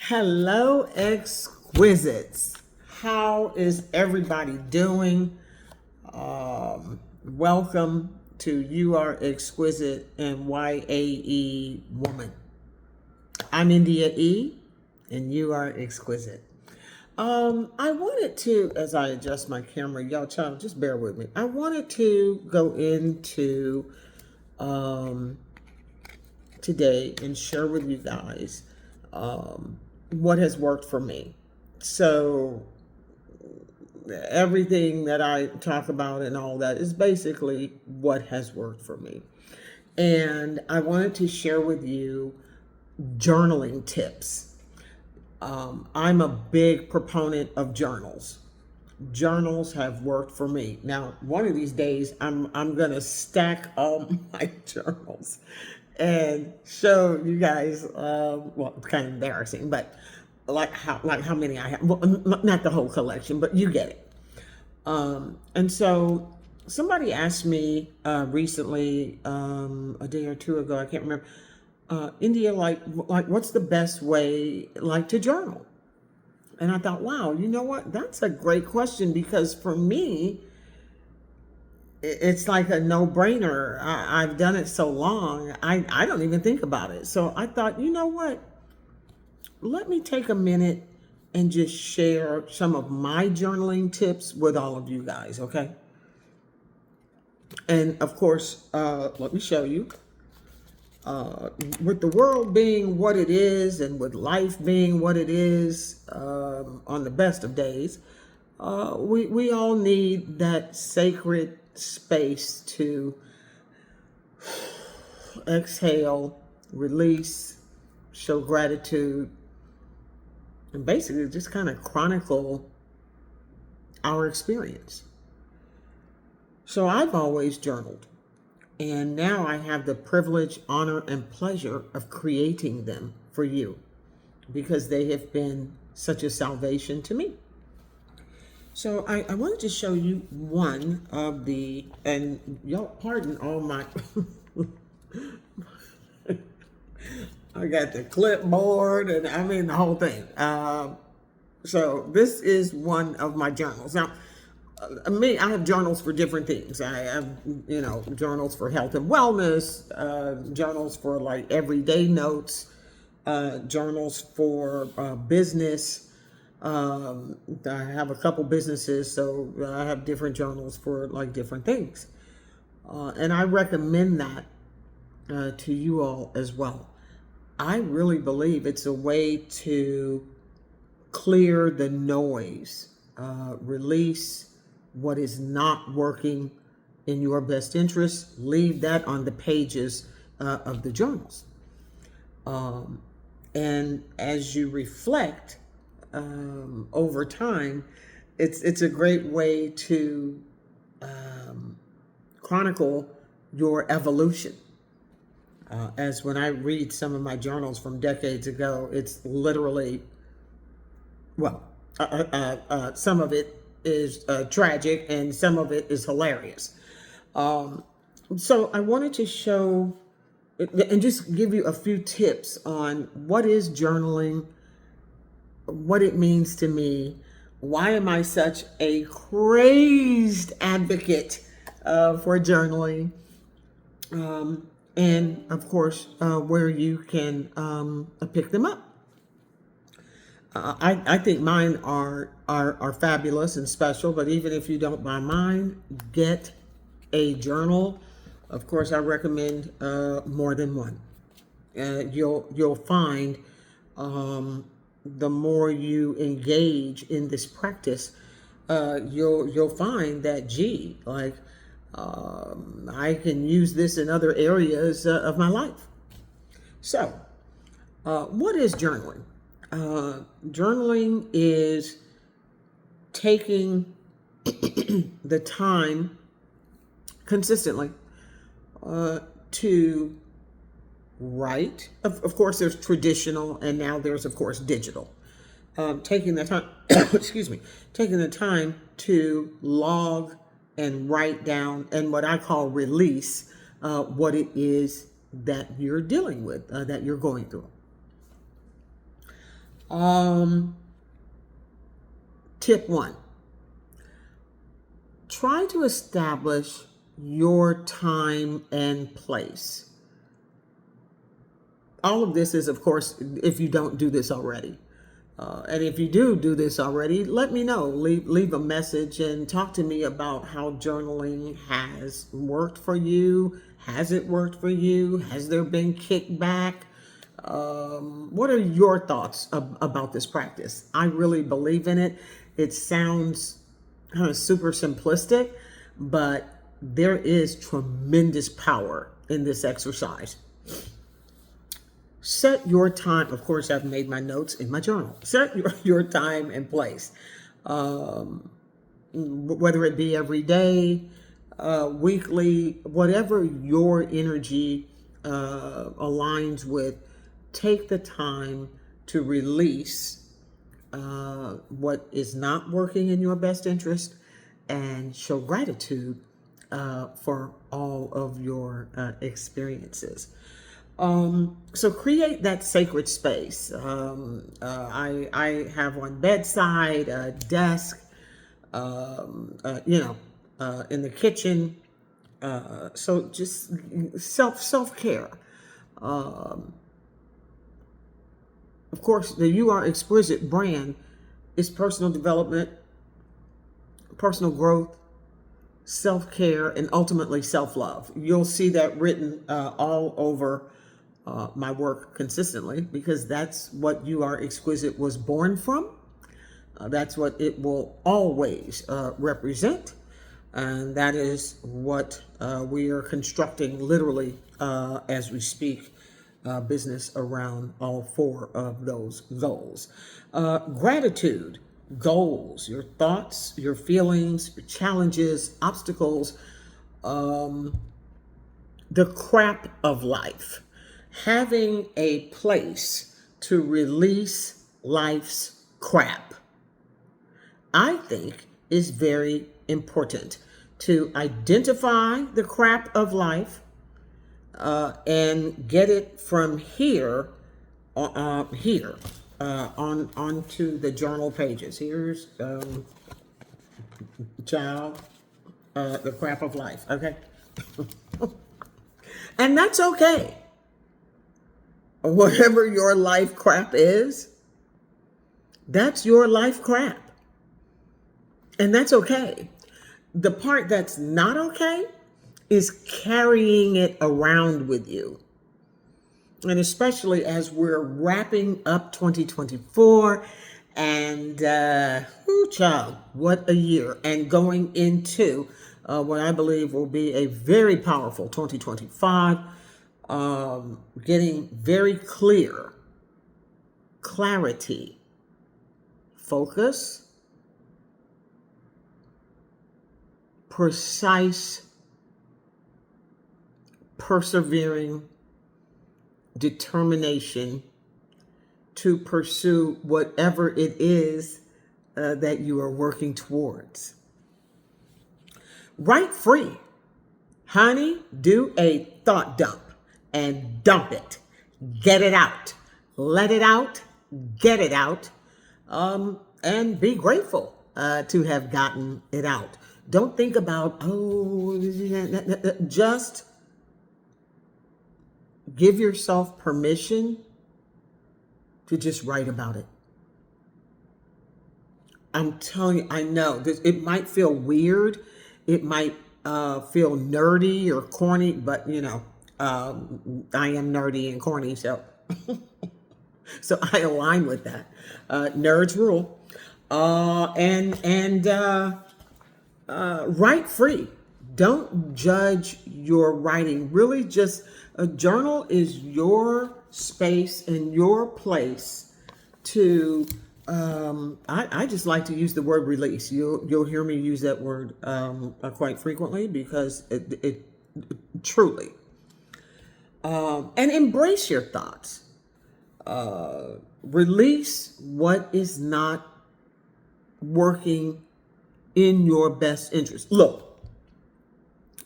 Hello, Exquisites. How is everybody doing? Welcome to You Are Exquisite and YAE Woman. I'm India E, and you are exquisite. I wanted to, as I adjust my camera, y'all, child, just bear with me. I wanted to go into today and share with you guys what has worked for me. So everything that I talk about and all that is basically what has worked for me. And I wanted to share with you journaling tips. I'm a big proponent of journals. Journals have worked for me. Now, one of these days, I'm gonna stack all my journals and show you guys. Well, it's kind of embarrassing, but like how many I have. Well, not the whole collection, but you get it. And so somebody asked me recently, a day or two ago, I can't remember, India, like what's the best way to journal? And I thought, wow, you know what? That's a great question because for me, it's like a no-brainer. I've done it so long, I don't even think about it. So I thought, you know what? Let me take a minute and just share some of my journaling tips with all of you guys, okay? And of course, let me show you. With the world being what it is and with life being what it is, on the best of days, we all need that sacred space to exhale, release, show gratitude, and basically just kind of chronicle our experience. So I've always journaled. And now I have the privilege, honor, and pleasure of creating them for you because they have been such a salvation to me. So I wanted to show you one of the, and y'all pardon all my, I got the clipboard and I mean the whole thing. So this is one of my journals. Now, I have journals for different things. I have, journals for health and wellness, journals for like everyday notes, journals for business. I have a couple businesses, so I have different journals for like different things. And I recommend that to you all as well. I really believe it's a way to clear the noise, release what is not working in your best interest, leave that on the pages of the journals. And as you reflect over time, it's a great way to chronicle your evolution. As when I read some of my journals from decades ago, it's literally, well, some of it is tragic and some of it is hilarious. So I wanted to show and just give you a few tips on what is journaling, what it means to me, why am I such a crazed advocate for journaling, and of course where you can pick them up. I think mine are fabulous and special, but even if you don't buy mine, get a journal. Of course, I recommend more than one. You'll find the more you engage in this practice, you'll find that I can use this in other areas of my life. So, what is journaling? Journaling is taking the time consistently to write. Of course, there's traditional, and now there's, of course, digital. Taking the time, taking the time to log and write down and what I call release what it is that you're dealing with, that you're going through. Um, Tip one, try to establish your time and place. All of this is, of course, if you don't do this already. And if you do this already, let me know. Leave a message and talk to me about how journaling has worked for you. Has it worked for you? Has there been kickback? What are your thoughts about this practice? I really believe in it. It sounds kind of super simplistic, but there is tremendous power in this exercise. Set your time. Of course, I've made my notes in my journal. Set your time and place, whether it be every day, weekly, whatever your energy aligns with. Take the time to release what is not working in your best interest and show gratitude for all of your experiences. So create that sacred space. I have one bedside, a desk, in the kitchen. So just self care. Of course, the You Are Exquisite brand is personal development, personal growth, self care, and ultimately self love. You'll see that written all over my work consistently because that's what You Are Exquisite was born from. That's what it will always represent. And that is what we are constructing literally as we speak. Business around all four of those goals. Gratitude, goals, your thoughts, your feelings, your challenges, obstacles, the crap of life. Having a place to release life's crap, I think, is very important. To identify the crap of life and get it from here onto the journal pages. Here's child, the crap of life. Okay, and that's okay. Whatever your life crap is, that's your life crap, and that's okay. The part that's not okay is carrying it around with you. And especially as we're wrapping up 2024 and, child, what a year. And going into what I believe will be a very powerful 2025, getting very clear, clarity, focus, precise, persevering determination to pursue whatever it is that you are working towards. Write free. Honey, do a thought dump and dump it. Get it out. Let it out. Get it out. And be grateful to have gotten it out. Don't think about, just give yourself permission to just write about it. I'm telling you, I know this, it might feel weird. It might feel nerdy or corny, but I am nerdy and corny, so so I align with that. Nerds rule. Write free. Don't judge your writing. Really, just a journal is your space and your place to. I just like to use the word release. You'll hear me use that word quite frequently because it truly. And embrace your thoughts. Release what is not working in your best interest. Look,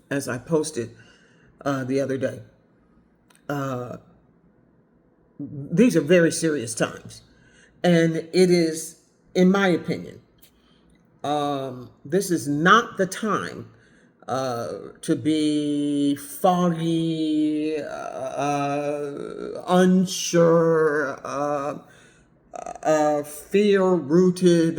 as I posted the other day, these are very serious times. And it is, in my opinion, this is not the time to be foggy, unsure, fear-rooted.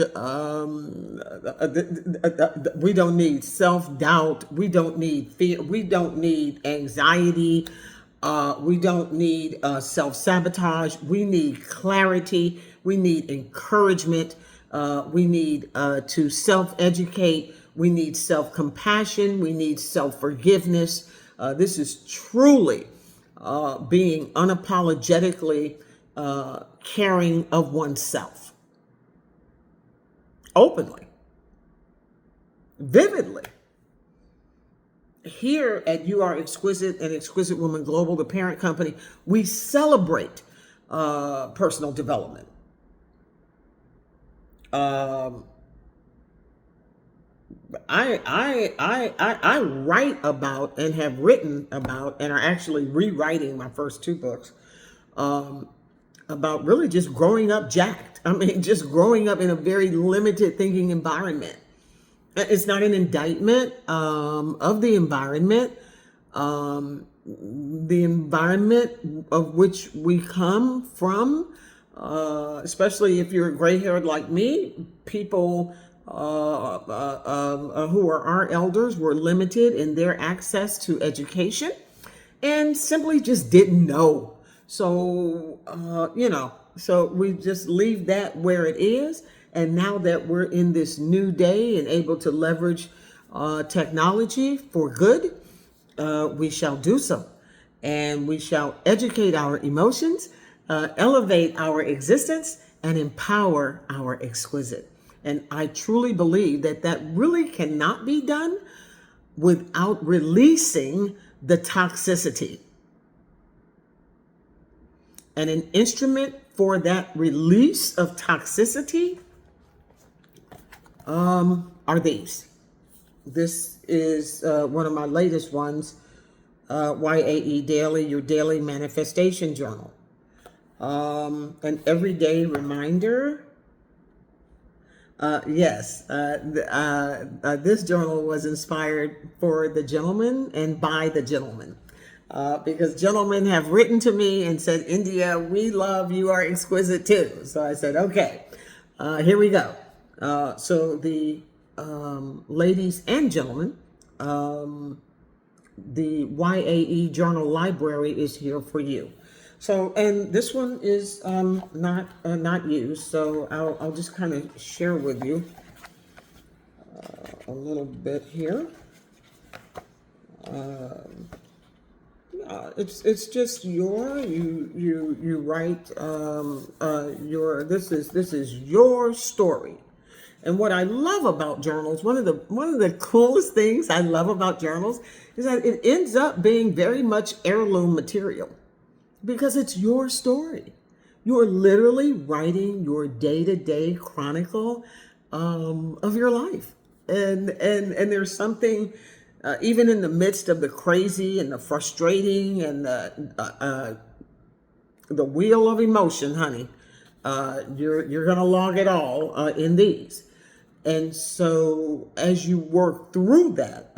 We don't need self-doubt. We don't need fear. We don't need anxiety. We don't need self-sabotage. We need clarity. We need encouragement. We need to self-educate. We need self-compassion. We need self-forgiveness. This is truly being unapologetically caring of oneself, openly, vividly. Here at You Are Exquisite and Exquisite Woman Global, the parent company, we celebrate personal development. I write about and have written about and are actually rewriting my first two books about really just growing up jacked. I mean, just growing up in a very limited thinking environment. It's not an indictment of the environment of which we come from, especially if you're gray-haired like me. People who are our elders were limited in their access to education and simply just didn't know. So, so we just leave that where it is. And now that we're in this new day and able to leverage technology for good, we shall do so. And we shall educate our emotions, elevate our existence, and empower our exquisite. And I truly believe that that really cannot be done without releasing the toxicity. And an instrument for that release of toxicity are these. This is one of my latest ones, YAE Daily, your daily manifestation journal. An everyday reminder. Yes, this journal was inspired for the gentleman and by the gentleman. Because gentlemen have written to me and said, India, we love You Are Exquisite too. So I said, okay, here we go. So the ladies and gentlemen, the YAE Journal Library is here for you. So, and this one is not used, so I'll just kind of share with you a little bit here. It's just you write this is your story. And what I love about journals, one of the coolest things I love about journals is that it ends up being very much heirloom material because it's your story. You're literally writing your day-to-day chronicle of your life. And there's something even in the midst of the crazy and the frustrating and the wheel of emotion, honey, you're gonna log it all in these. And so as you work through that,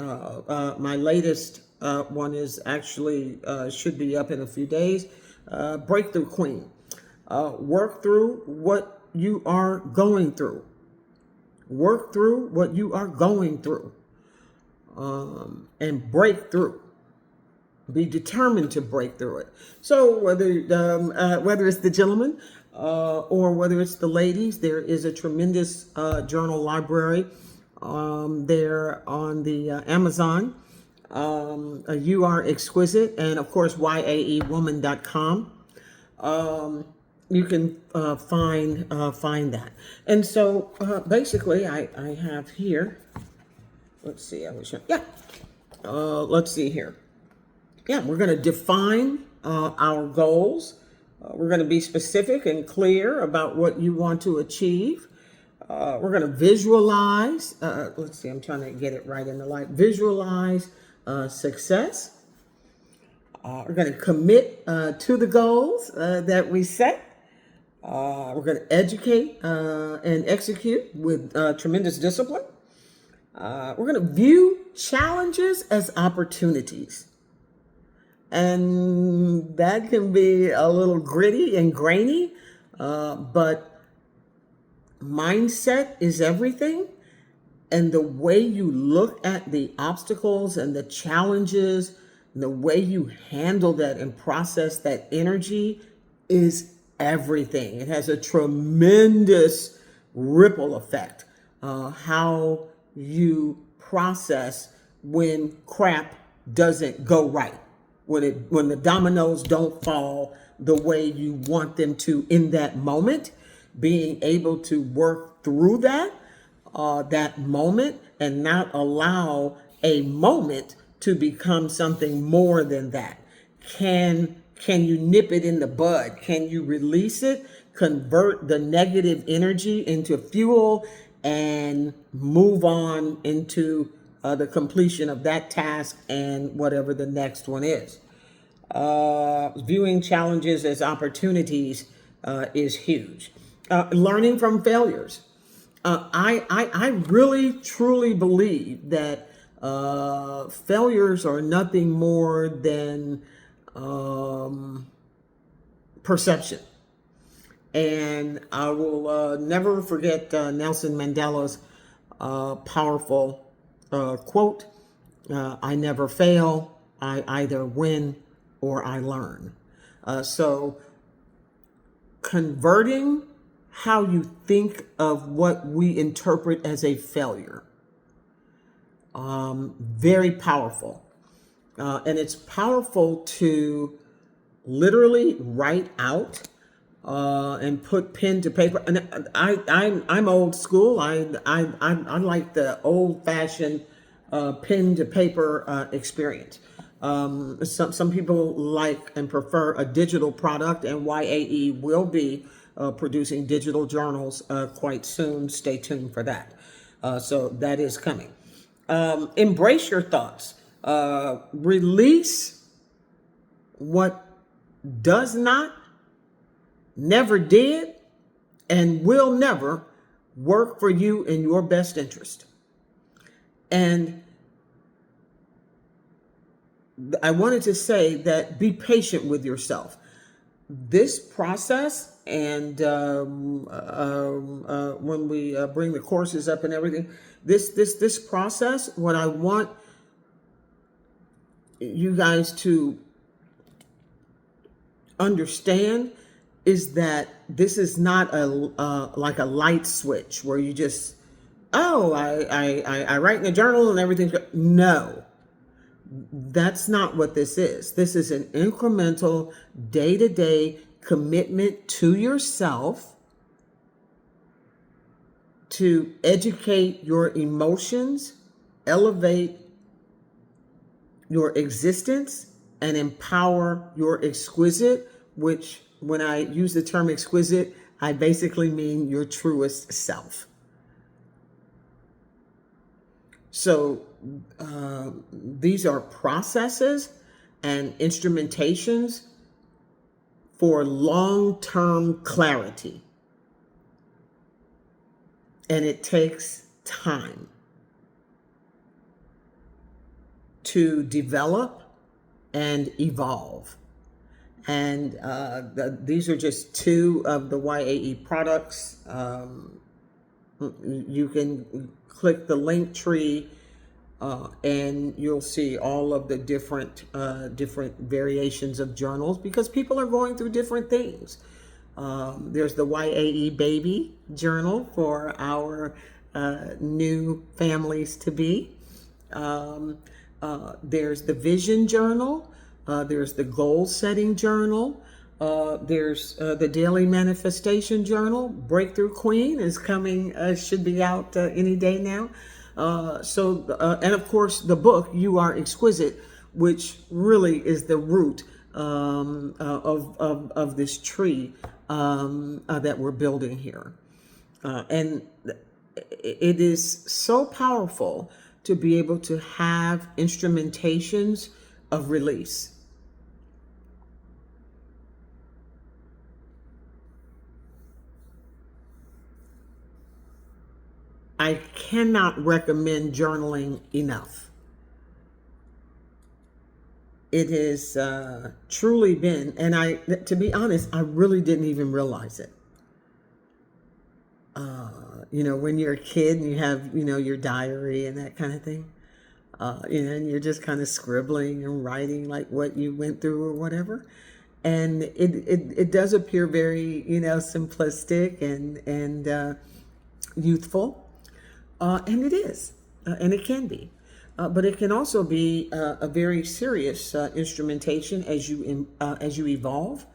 my latest one is actually should be up in a few days. Breakthrough Queen. Work through what you are going through. Work through what you are going through. And break through. Be determined to break through it. So whether it's the gentleman or whether it's the ladies, there is a tremendous journal library there on the Amazon. You Are Exquisite, and of course YAEwoman.com. You can find that. And so basically, I have here. Let's see. Let's see here. Yeah, we're going to define our goals. We're going to be specific and clear about what you want to achieve. We're going to visualize. Let's see. I'm trying to get it right in the light. Visualize success. We're going to commit to the goals that we set. We're going to educate and execute with tremendous discipline. We're going to view challenges as opportunities. And that can be a little gritty and grainy, but mindset is everything. And the way you look at the obstacles and the challenges, and the way you handle that and process that energy is everything. It has a tremendous ripple effect. How you process when crap doesn't go right, when the dominoes don't fall the way you want them to in that moment, being able to work through that moment and not allow a moment to become something more than that. Can you nip it in the bud? Can you release it, convert the negative energy into fuel, and move on into the completion of that task and whatever the next one is? Viewing challenges as opportunities is huge. Learning from failures. I really truly believe that failures are nothing more than perception. And I will never forget Nelson Mandela's powerful quote, I never fail, I either win or I learn. So converting how you think of what we interpret as a failure, very powerful. And it's powerful to literally write out and put pen to paper. And I'm old school. I like the old fashioned pen to paper experience. Some people like and prefer a digital product, and YAE will be producing digital journals quite soon. Stay tuned for that. So that is coming. Embrace your thoughts. Release what does not, never did, and will never work for you in your best interest. And I wanted to say that be patient with yourself. This process, and when we bring the courses up and everything, this process, what I want you guys to understand is that this is not like a light switch where you just, I write in a journal and everything's good. No, that's not what this is. This is an incremental, day-to-day commitment to yourself to educate your emotions, elevate your existence, and empower your exquisite, which when I use the term exquisite, I basically mean your truest self. So these are processes and instrumentations for long-term clarity. And it takes time to develop and evolve. And these are just two of the YAE products. You can click the link tree and you'll see all of the different variations of journals, because people are going through different things. There's the YAE Baby Journal for our new families to be. There's the Vision Journal. There's the Goal Setting Journal. There's the Daily Manifestation Journal. Breakthrough Queen is coming, should be out any day now. And of course, the book, You Are Exquisite, which really is the root of this tree that we're building here. And it is so powerful to be able to have instrumentations of release. I cannot recommend journaling enough. It has truly been, and to be honest, I really didn't even realize it. When you're a kid and you have, your diary and that kind of thing, and you're just kind of scribbling and writing like what you went through or whatever. And it does appear very, simplistic and youthful. And it is, and it can be. But it can also be a very serious instrumentation as you evolve,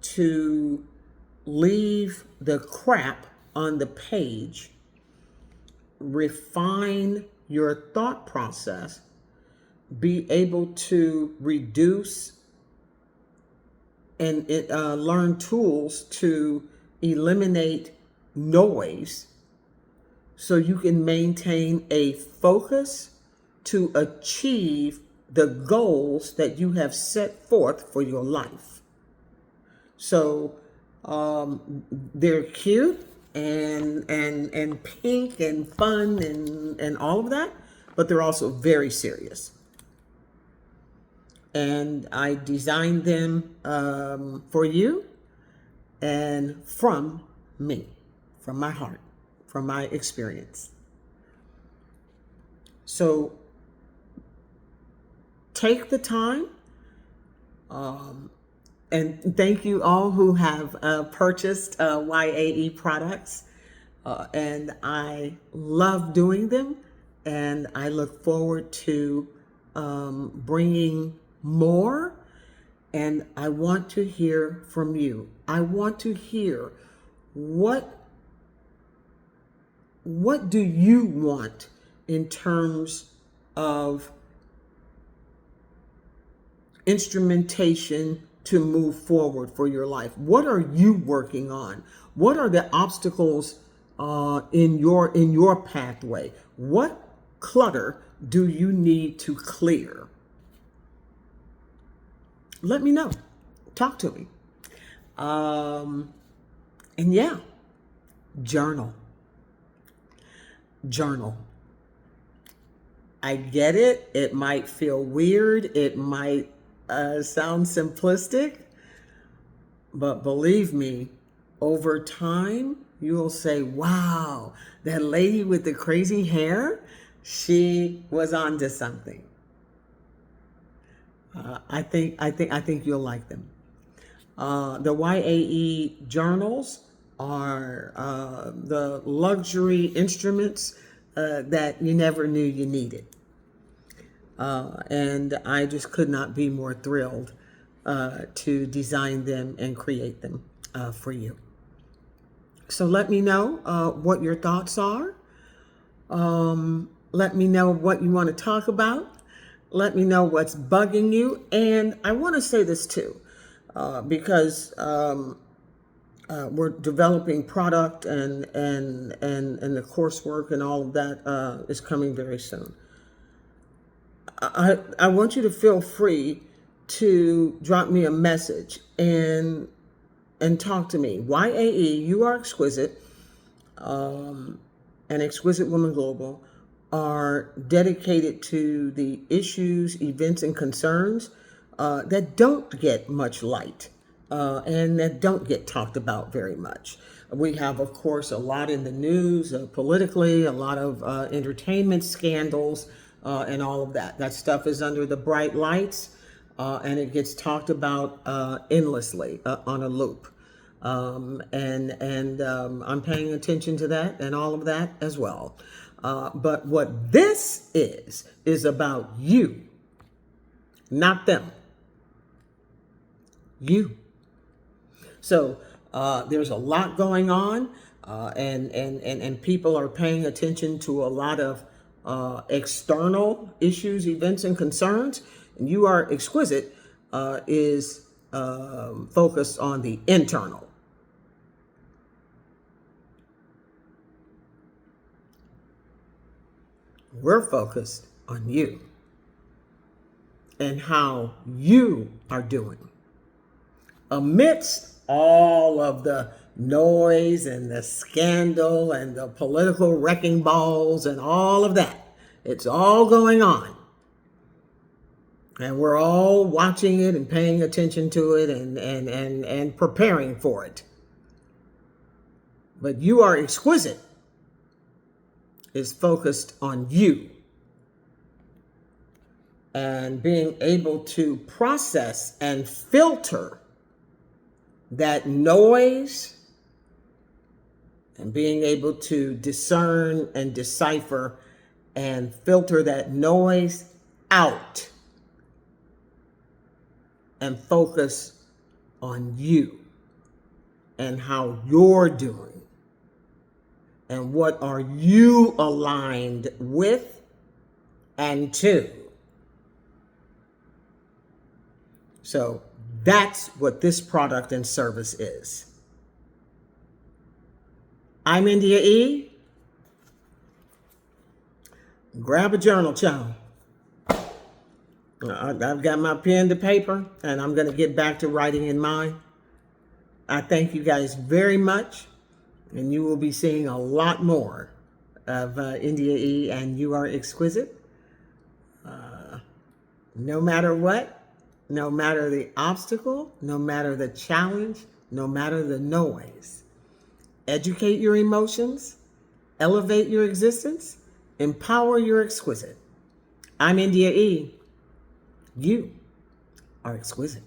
to leave the crap on the page, refine your thought process, be able to reduce and learn tools to eliminate noise so you can maintain a focus to achieve the goals that you have set forth for your life. So they're cute and pink and fun and all of that, but they're also very serious. And I designed them for you and from me, from my heart, from my experience. So take the time, and thank you all who have purchased YAE products. And I love doing them, and I look forward to bringing more. And I want to hear from you. I want to hear what do you want in terms of instrumentation to move forward for your life? What are you working on? What are the obstacles in your pathway? What clutter do you need to clear? Let me know. Talk to me. And yeah, journal. I get it. It might feel weird. It might sound simplistic. But believe me, over time, you'll say, wow, that lady with the crazy hair, she was onto something. I think you'll like them. The YAE journals are the luxury instruments that you never knew you needed. And I just could not be more thrilled to design them and create them for you. So let me know what your thoughts are. Let me know what you want to talk about. Let me know what's bugging you. And I want to say this too, because we're developing product and the coursework and all of that is coming very soon. I want you to feel free to drop me a message and talk to me. YAE, You Are Exquisite, and Exquisite Women Global are dedicated to the issues, events, and concerns that don't get much light and that don't get talked about very much. We have, of course, a lot in the news politically, a lot of entertainment scandals, and all of that. That stuff is under the bright lights, and it gets talked about endlessly on a loop. I'm paying attention to that and all of that as well. But what this is about you, not them. You. So there's a lot going on, and people are paying attention to a lot of external issues, events, and concerns. And You Are Exquisite is focused on the internal. We're focused on you and how you are doing amidst all of the noise and the scandal and the political wrecking balls and all of that. It's all going on. And we're all watching it and paying attention to it and preparing for it. But You Are Exquisite is focused on you and being able to process and filter that noise and being able to discern and decipher and filter that noise out and focus on you and how you're doing and what are you aligned with and to. So that's what this product and service is. I'm India E. Grab a journal, child. I've got my pen to paper, and I'm going to get back to writing in mine. I thank you guys very much, and you will be seeing a lot more of India E and You Are Exquisite. No matter what, no matter the obstacle, no matter the challenge, no matter the noise, educate your emotions, elevate your existence, empower your exquisite. I'm India E. You are exquisite.